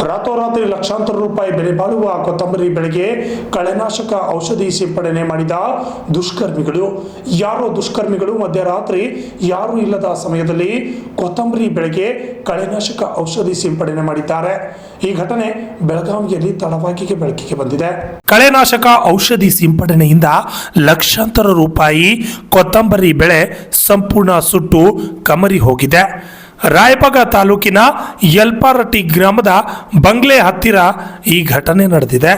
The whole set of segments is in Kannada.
ರಾತ್ರೋರಾತ್ರಿ ಲಕ್ಷಾಂತರ ರೂಪಾಯಿ ಬೆಲೆ ಬಾಳುವ ಕೊತ್ತಂಬರಿ ಬೆಳೆಗೆ ಕಳೆನಾಶಕ ಔಷಧಿ ಸಿಂಪಡಣೆ ಮಾಡಿದ ದುಷ್ಕರ್ಮಿಗಳು. ಯಾರೋ ದುಷ್ಕರ್ಮಿಗಳು ಮಧ್ಯರಾತ್ರಿ ಯಾರೂ ಇಲ್ಲದ ಸಮಯದಲ್ಲಿ ಕೊತ್ತಂಬರಿ ಬೆಳೆಗೆ ಕಳೆನಾಶಕ ಔಷಧಿ ಸಿಂಪಡಣೆ ಮಾಡಿದ್ದಾರೆ. ಈ ಘಟನೆ ಬೆಳಗಾವಿಯಲ್ಲಿ ತಡವಾಗಿ ಬೆಳಕಿಗೆ ಬಂದಿದೆ. ಕಳೆನಾಶಕ ಔಷಧಿ ಸಿಂಪಡಣೆಯಿಂದ ಲಕ್ಷಾಂತರ ರೂಪಾಯಿ ಕೊತ್ತಂಬರಿ ಬೆಳೆ ಸಂಪೂರ್ಣ ಸುಟ್ಟು ಕಮರಿ ಹೋಗಿದೆ. ರಾಯಬಾಗ ತಾಲೂಕಿನ ಯಲ್ಪಾರಟ್ಟಿ ಗ್ರಾಮದ ಬಂಗ್ಲೆ ಹತ್ತಿರ ಈ ಘಟನೆ ನಡೆದಿದೆ.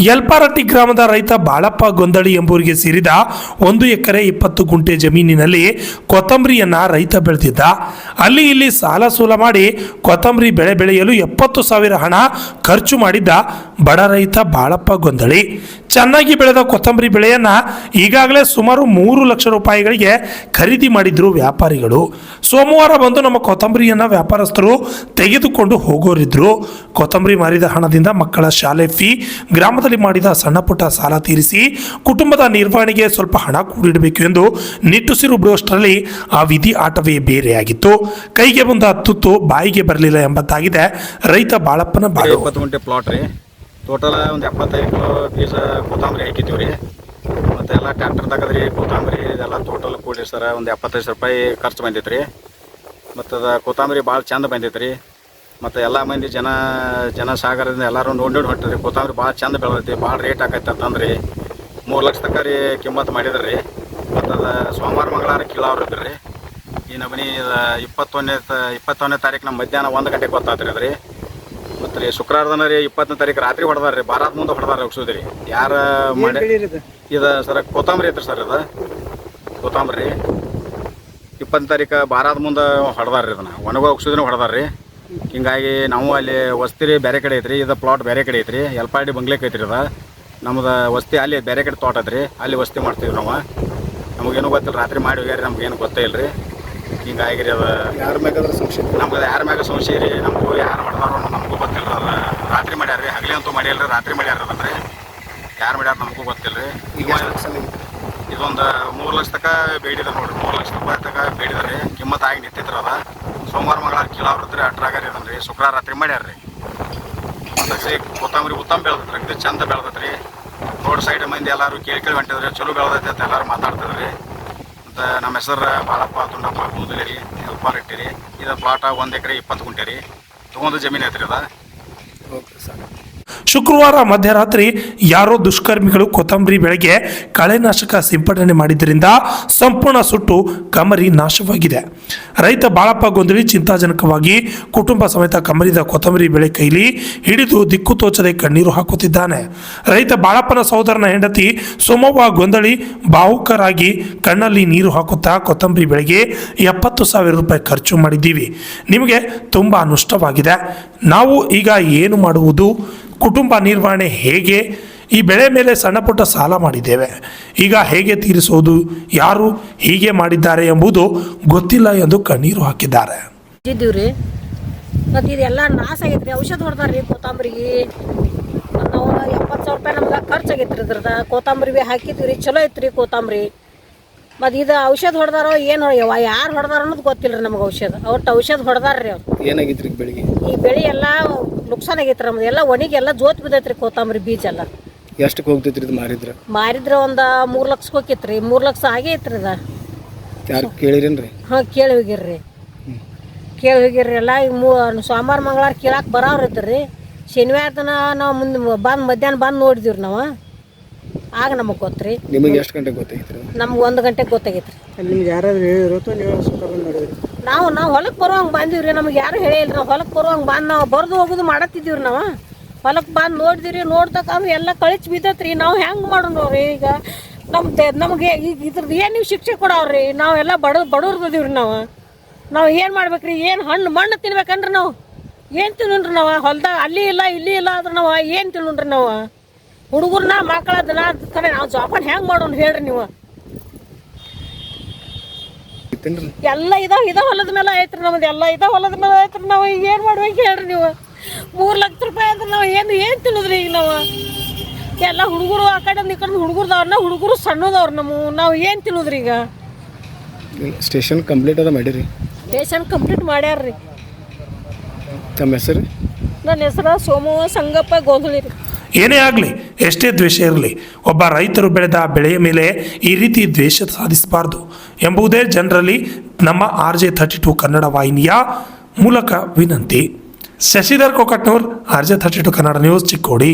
ಯಲ್ಪಾರಟ್ಟಿ ಗ್ರಾಮದ ರೈತ ಬಾಳಪ್ಪ ಗೊಂದಳಿ ಎಂಬುವರಿಗೆ ಸೇರಿದ 1 ಎಕರೆ 20 ಗುಂಟೆ ಜಮೀನಿನಲ್ಲಿ ಕೊತ್ತಂಬರಿಯನ್ನ ರೈತ ಬೆಳೆದಿದ್ದ. ಅಲ್ಲಿ ಇಲ್ಲಿ ಸಾಲ ಸೂಲ ಮಾಡಿ ಕೊತ್ತಂಬರಿ ಬೆಳೆ ಬೆಳೆಯಲು 70,000 ಹಣ ಖರ್ಚು ಮಾಡಿದ್ದ ಬಡ ರೈತ ಬಾಳಪ್ಪ ಗೊಂದಳಿ ಚೆನ್ನಾಗಿ ಬೆಳೆದ ಕೊತ್ತಂಬರಿ ಬೆಳೆಯನ್ನ ಈಗಾಗಲೇ ಸುಮಾರು 3 ಲಕ್ಷ ರೂಪಾಯಿಗಳಿಗೆ ಖರೀದಿ ಮಾಡಿದ್ರು ವ್ಯಾಪಾರಿಗಳು. ಸೋಮವಾರ ಬಂದು ನಮ್ಮ ಕೊತ್ತಂಬರಿಯನ್ನ ವ್ಯಾಪಾರಸ್ಥರು ತೆಗೆದುಕೊಂಡು ಹೋಗೋರಿದ್ರು. ಕೊತ್ತಂಬರಿ ಮಾರಿದ ಹಣದಿಂದ ಮಕ್ಕಳ ಶಾಲೆ ಫೀ, ಗ್ರಾಮದಲ್ಲಿ ಮಾಡಿದ ಸಣ್ಣ ಪುಟ್ಟ ಸಾಲ ತೀರಿಸಿ ಕುಟುಂಬದ ನಿರ್ವಹಣೆಗೆ ಸ್ವಲ್ಪ ಹಣ ಕೂಡಿಡಬೇಕು ಎಂದು ನಿಟ್ಟುಸಿರು ಬಿಡುವಷ್ಟರಲ್ಲಿ ಆ ವಿಧಿ ಆಟವೇ ಬೇರೆಯಾಗಿತ್ತು. ಕೈಗೆ ಬಂದ ತುತ್ತು ಬಾಯಿಗೆ ಬರಲಿಲ್ಲ ಎಂಬಂತಾಗಿದೆ ರೈತ ಬಾಳಪ್ಪನ ಬಾಳು. 20 ಗುಂಟೆ ಪ್ಲಾಟ್ ರೀ. ಟೋಟಲ್ ಒಂದು 75 ಕಿಲೋ ಬೀಜ ಕೊತ್ತಂಬರಿ ಹಾಕಿದ್ದೀವಿ ರೀ. ಮತ್ತು ಎಲ್ಲ ಟ್ರ್ಯಾಕ್ಟರ್ ತಗದ್ರಿ ಕೊತ್ತಂಬರಿ ಇದೆಲ್ಲ ಟೋಟಲ್ ಕೂಡಿ ಸರ ಒಂದು 75 ರೂಪಾಯಿ ಖರ್ಚು ಬಂದೈತೆ ರೀ. ಮತ್ತು ಅದು ಕೊತ್ತಂಬರಿ ಭಾಳ ಚಂದ ಬಂದೈತೆ ರೀ. ಮತ್ತು ಎಲ್ಲ ಮಂದಿ ಜನಸಾಗರದಿಂದ ಎಲ್ಲರೂ ನೋಡಿ ಹೊಂಟ್ರಿ. ಕೊತ್ತಂಬರಿ ಭಾಳ ಚಂದ ಬೆಳೆದೈತಿ, ಭಾಳ ರೇಟ್ ಆಕೈತೆ ಅಂತಂದ್ರಿ 3 ಲಕ್ಷ ತನಕ ರೀ ಕಿಮ್ಮತ್ತು ಮಾಡಿದ್ರಿ ರೀ. ಮತ್ತು ಅದು ಸೋಮವಾರ ಮಂಗಳವಾರ ಕೀಳವ್ರು ಇದ್ರಿ ರೀ. ಈ ನಮನಿ 21ನೇ ತಾರೀಕು ನಮ್ಮ ಮಧ್ಯಾಹ್ನ 1 ಗಂಟೆಗೆ ಗೊತ್ತಾತ್ರಿ ಅದ್ರಿ. ಮತ್ತು ರೀ ಶುಕ್ರವಾರದನ ರೀ 20ನೇ ತಾರೀಕು ರಾತ್ರಿ ಹೊಡೆದಾರ ರೀ. ಬಾರಾದ ಮುಂದೆ ಹೊಡೆದಾರ ಹೋಗ್ಸೋದ್ರಿ. ಯಾರು ಮಾಡಿ ಇದು ಸರ್ ಕೊತ್ತಂಬರಿ ಐತ್ರಿ ಸರ್. ಇದು ಕೊತ್ತಂಬರಿ 20ನೇ ತಾರೀಕು ಬಾರಾದ ಮುಂದೆ ಹೊಡೆದಾರ ರೀ. ಇದನ್ನು ಒಣಗ ಹೋಗ್ಸೋದ್ರೂ ಹೊಡೆದಾರ ರೀ. ಹಿಂಗಾಗಿ ನಾವು ಅಲ್ಲಿ ವಸ್ತಿ ರೀ ಬೇರೆ ಕಡೆ ಐತ್ರಿ. ಇದು ಪ್ಲಾಟ್ ಬೇರೆ ಕಡೆ ಐತ್ರಿ. ಯಲ್ಪಾಡಿ ಬಂಗ್ಲೆಕ್ ಐತ್ರಿ. ಇದು ನಮ್ದು ವಸ್ತಿ ಅಲ್ಲಿ ಬೇರೆ ಕಡೆ ತೋಟ ಐತ್ರಿ. ಅಲ್ಲಿ ವಸ್ತಿ ಮಾಡ್ತೀವಿ ನಾವು. ನಮಗೇನು ಗೊತ್ತಿಲ್ಲ, ರಾತ್ರಿ ಮಾಡಿ ಹೋಗ್ಯಾರ, ನಮ್ಗೇನು ಗೊತ್ತೇ ಇಲ್ಲ ರೀ. ಹಿಂಗಾಗಿ ರೀ ಅದು ಯಾರ ಮ್ಯಾಗಾದ್ರೆ ಸಂಶಯ ನಮ್ಗೆ ಯಾರ ಮ್ಯಾಗ ಸಂಶಯ ರೀ. ನಮಗೂ ಯಾರು ಹೊಡೆದಾರೋ ನಮಗೂ ಗೊತ್ತಿಲ್ಲ. ಅದು ರಾತ್ರಿ ಮಾಡ್ಯಾರ ರೀ, ಹಗಲಿ ಅಂತೂ ಮಾಡಿಲ್ಲ ರೀ, ರಾತ್ರಿ ಮಾಡ್ಯಾರ ಅದನ್ರಿ. ಯಾರು ಮಾಡ್ಯಾರ ನಮಗೂ ಗೊತ್ತಿಲ್ಲ ರೀ. ಈಗ ಇದೊಂದು 3 ಲಕ್ಷ ತನಕ ಬೇಡಿದ ನೋಡ್ರಿ. 3 ಲಕ್ಷ ರೂಪಾಯಿ ತನಕ ಬೇಡಿದಾರೆ ರೀ. ಕಿಮ್ಮತ್ತು ಆಗಿ ನಿಂತಿತ್ರ ಅದ. ಸೋಮವಾರ ಮಂಗಳವಾರ ಕಿಲೋವ್ರದ್ರಿ ಅಟ್ರಾಗ ರೀ ಅದನ್ರಿ. ಶುಕ್ರವಾರ ರಾತ್ರಿ ಮಾಡ್ಯಾರ ರೀ. ಮತ್ತು ಕೊತ್ತಂಬರಿ ಉತ್ತಮ ಬೆಳೆದತ್ರಿ. ಇದು ಚಂದ ಬೆಳೆದತ್ರಿ. ರೋಡ್ ಸೈಡ್ ಮಂದಿ ಎಲ್ಲರೂ ಕೇಳಿ ಹೊಂಟಿದ್ರಿ. ಚಲೋ ಬೆಳೆದೈತೆ ಅಂತ ಎಲ್ಲರೂ ಮಾತಾಡ್ತಿದ್ರಿ. ಮತ್ತು ನಮ್ಮ ಹೆಸರು ಬಾಳಪ್ಪ ತುಂಡಪ್ಪ ಕೂದಲಿ ರೀ, ಯಲ್ಪಾರಟ್ಟಿ ರೀ. ಇದು ಪ್ಲಾಟ 1 ಎಕರೆ 20 ಗುಂಟೆ ರೀ. ತೊಗೊಂಡು ಜಮೀನು ಐತ್ರಿ ಅದ. Okay sir. ಶುಕ್ರವಾರ ಮಧ್ಯರಾತ್ರಿ ಯಾರೋ ದುಷ್ಕರ್ಮಿಗಳು ಕೊತ್ತಂಬರಿ ಬೆಳೆಗೆ ಕಳೆನಾಶಕ ಸಿಂಪಡಣೆ ಮಾಡಿದ್ದರಿಂದ ಸಂಪೂರ್ಣ ಸುಟ್ಟು ಕಮರಿ ನಾಶವಾಗಿದೆ. ರೈತ ಬಾಳಪ್ಪ ಗೊಂದಳಿ ಚಿಂತಾಜನಕವಾಗಿ ಕುಟುಂಬ ಸಮೇತ ಕಮರಿದ ಕೊತ್ತಂಬರಿ ಬೆಳೆ ಕೈಲಿ ಹಿಡಿದು ದಿಕ್ಕು ತೋಚದೆ ಕಣ್ಣೀರು ಹಾಕುತ್ತಿದ್ದಾನೆ. ರೈತ ಬಾಳಪ್ಪನ ಸಹೋದರನ ಹೆಂಡತಿ ಸೋಮವ್ವ ಗೊಂದಳಿ ಭಾವುಕರಾಗಿ ಕಣ್ಣಲ್ಲಿ ನೀರು ಹಾಕುತ್ತಾ ಕೊತ್ತಂಬರಿ ಬೆಳೆಗೆ 70,000 ರೂಪಾಯಿ ಖರ್ಚು ಮಾಡಿದ್ದೀವಿ. ನಿಮಗೆ ತುಂಬ ನಷ್ಟವಾಗಿದೆ. ನಾವು ಈಗ ಏನು ಮಾಡುವುದು? ಕುಟುಂಬ ನಿರ್ವಹಣೆ ಹೇಗೆ? ಈ ಬೆಳೆ ಮೇಲೆ ಸಣ್ಣ ಪುಟ್ಟ ಸಾಲ ಮಾಡಿದ್ದೇವೆ. ಈಗ ಹೇಗೆ ತೀರಿಸೋದು? ಯಾರು ಹೀಗೆ ಮಾಡಿದ್ದಾರೆ ಎಂಬುದು ಗೊತ್ತಿಲ್ಲ ಎಂದು ಕಣ್ಣೀರು ಹಾಕಿದ್ದಾರೆ. ಇದ್ದೀವ್ರಿ. ಮತ್ತು ಇದೆಲ್ಲ ನಾಶ ಆಗೈತ್ರಿ. ಔಷಧ ಹೊಡೆದಾರ್ರಿ ಕೊತ್ತಂಬರಿಗೆ. ನಾವು 70,000 ರೂಪಾಯಿ ನಮ್ಗೆ ಖರ್ಚಾಗೈತ್ರಿ. ಇದ್ರದ ಕೊತ್ತಂಬರಿ ಭೀ ಹಾಕಿದ್ವಿ ರೀ. ಚಲೋ ಐತ್ರಿ ಕೊತ್ತಂಬರಿ. ಮತ್ತು ಇದು ಔಷಧ ಹೊಡೆದಾರೋ ಏನು ಯಾರು ಹೊಡೆದಾರ ಅನ್ನೋದು ಗೊತ್ತಿಲ್ಲ ರೀ ನಮ್ಗೆ. ಔಷಧ ಹೊಡೆದಾರ್ರಿ ಅವ್ರು. ಏನಾಗಿತ್ರಿ ಬೆಳಿಗ್ಗೆ? ಈ ಬೆಳೆ ಎಲ್ಲ ನುಕ್ಸಾನ್ ಆಗೈತ್ರಿ ನಮ್ದು. ಎಲ್ಲ ಒಣಗೆಲ್ಲ ಜೋತ್ ಬಿದ್ದೈತ್ರಿ ಕೊತ್ತಂಬರಿ ಬೀಜ ಎಲ್ಲ. ಎಷ್ಟಕ್ಕೆ ಹೋಗ್ತೈತ್ರಿ ಇದು ಮಾರಿದ್ರೆ ಒಂದು 3 ಲಕ್ಷಕ್ಕೆ ಹೋಗಿತ್ರಿ. 3 ಲಕ್ಷ ಆಗೇ ಐತ್ರಿ ಇದು. ಯಾರು ಕೇಳಿರೇನ್ರಿ? ಹಾಂ, ಕೇಳಿ ಹೋಗಿರ್ರಿ. ಎಲ್ಲ ಈಗ ಸೋಮವಾರ ಮಂಗಳವಾರ ಕೇಳಕ್ಕೆ ಬರೋರು ಇದ್ರಿ. ಶನಿವಾರ ದಿನ ನಾವು ಮುಂದೆ ಮಧ್ಯಾಹ್ನ ಬಂದು ನೋಡಿದಿವ್ರಿ ನಾವು. ಆಗ ನಮಗೆ ಗೊತ್ತ್ರಿ. ನಿಮಗೆ ಎಷ್ಟು ಗಂಟೆಗೆ ಗೊತ್ತಾಗಿತ್ರಿ? ನಮ್ಗೆ 1 ಗಂಟೆಗೆ ಗೊತ್ತಾಗೈತ್ರಿ. ನಿಮ್ಗೆ ಯಾರಾದ್ರು ಹೇಳಿರೋ ನೀವು ನೋಡಿದ್ರಿ? ನಾವು ಹೊಲಕ್ಕೆ ಬರುವಂಗೆ ಬಂದೀವ್ರಿ. ನಮ್ಗೆ ಯಾರು ಹೇಳಿಲ್ಲ. ನಾವು ಹೊಲಕ್ಕೆ ಬರುವಂಗೆ ಬಂದು ನಾವು ಬರೆದು ಹೋಗೋದು ಮಾಡತ್ತಿದ್ದೀವ್ರಿ. ನಾವು ಹೊಲಕ್ಕೆ ಬಂದು ನೋಡಿದಿರಿ. ನೋಡ್ದಕ್ಕ ಅದು ಎಲ್ಲ ಕಳಿಸಿ ಬಿದ್ದತ್ರಿ. ನಾವು ಹೆಂಗೆ ಮಾಡೋಣ್ರಿ ಈಗ? ನಮಗೆ ಈಗ ಇದ್ರದ್ದು ಏನು ನೀವು ಶಿಕ್ಷೆ ಕೊಡವ್ರಿ? ನಾವೆಲ್ಲ ಬಡವ್ರದೀವ್ರಿ. ನಾವು ಏನು ಮಾಡ್ಬೇಕ್ರಿ? ಏನು ಮಣ್ಣು ತಿನ್ಬೇಕನ್ರಿ? ನಾವು ಏನು ತಿನ್ನೋಣ್ರಿ? ನಾವು ಹೊಲ್ದಾಗ ಅಲ್ಲಿ ಇಲ್ಲ ಇಲ್ಲಿ ಇಲ್ಲ ಆದ್ರೆ ನಾವು ಏನು ತಿನ್ನೋಣ್ರಿ? ನಾವು ಹುಡುಗರನ್ನ ಮಕ್ಕಳ ದಿನ ಕಡೆ ನಾವು ಜೋಪಾನ ಹೆಂಗೆ ಮಾಡೋಣ ಹೇಳ್ರಿ ನೀವು? ಎಲ್ಲ ಇದ ಹೊಲದ ಮೇಲೆ ಐತ್ರಿ ನಮ್ದು. ಎಲ್ಲ ಇದ ಹೊಲದ ಮೇಲೆ ಐತ್ರಿ. ನಾವು ಈಗ ಏನು ಮಾಡ್ಬೇಕು ಹೇಳ್ರಿ ನೀವು? 3 ಲಕ್ಷ ರೂಪಾಯಿ ಅಂದ್ರೆ ನಾವು ಏನು ತಿನ್ನೋದ್ರಿ ಈಗ? ಎಲ್ಲ ಹುಡುಗರು ಆ ಕಡೆ ಈ ಕಡೆ ಹುಡುಗರು ಸಣ್ಣದವ್ರು. ನಾವು ಏನು ತಿನ್ನೋದ್ರಿ ಈಗ? ಸ್ಟೇಷನ್ ಕಂಪ್ಲೀಟ್ ಅದ ಮಾಡಿರಿ? ಸ್ಟೇಷನ್ ಕಂಪ್ಲೀಟ್ ಮಾಡ್ಯಾರ್ರಿ. ತಮ್ಮ ಹೆಸರು? ನನ್ನ ಹೆಸರು ಸೋಮವ್ವ ಸಂಗಪ್ಪ ಗೋಧಳಿ ರೀ. ಏನೇ ಆಗಲಿ, ಎಷ್ಟೇ ದ್ವೇಷ ಇರಲಿ, ಒಬ್ಬ ರೈತರು ಬೆಳೆದ ಬೆಳೆಯ ಮೇಲೆ ಈ ರೀತಿ ದ್ವೇಷ ಸಾಧಿಸಬಾರ್ದು ಎಂಬುದೇ ಜನರಲ್ಲಿ ನಮ್ಮ RJ32 ಕನ್ನಡ ವಾಹಿನಿಯ ಮೂಲಕ ವಿನಂತಿ. Shashidhar Kokatnur, RJ32 Kannada news, Chikkodi.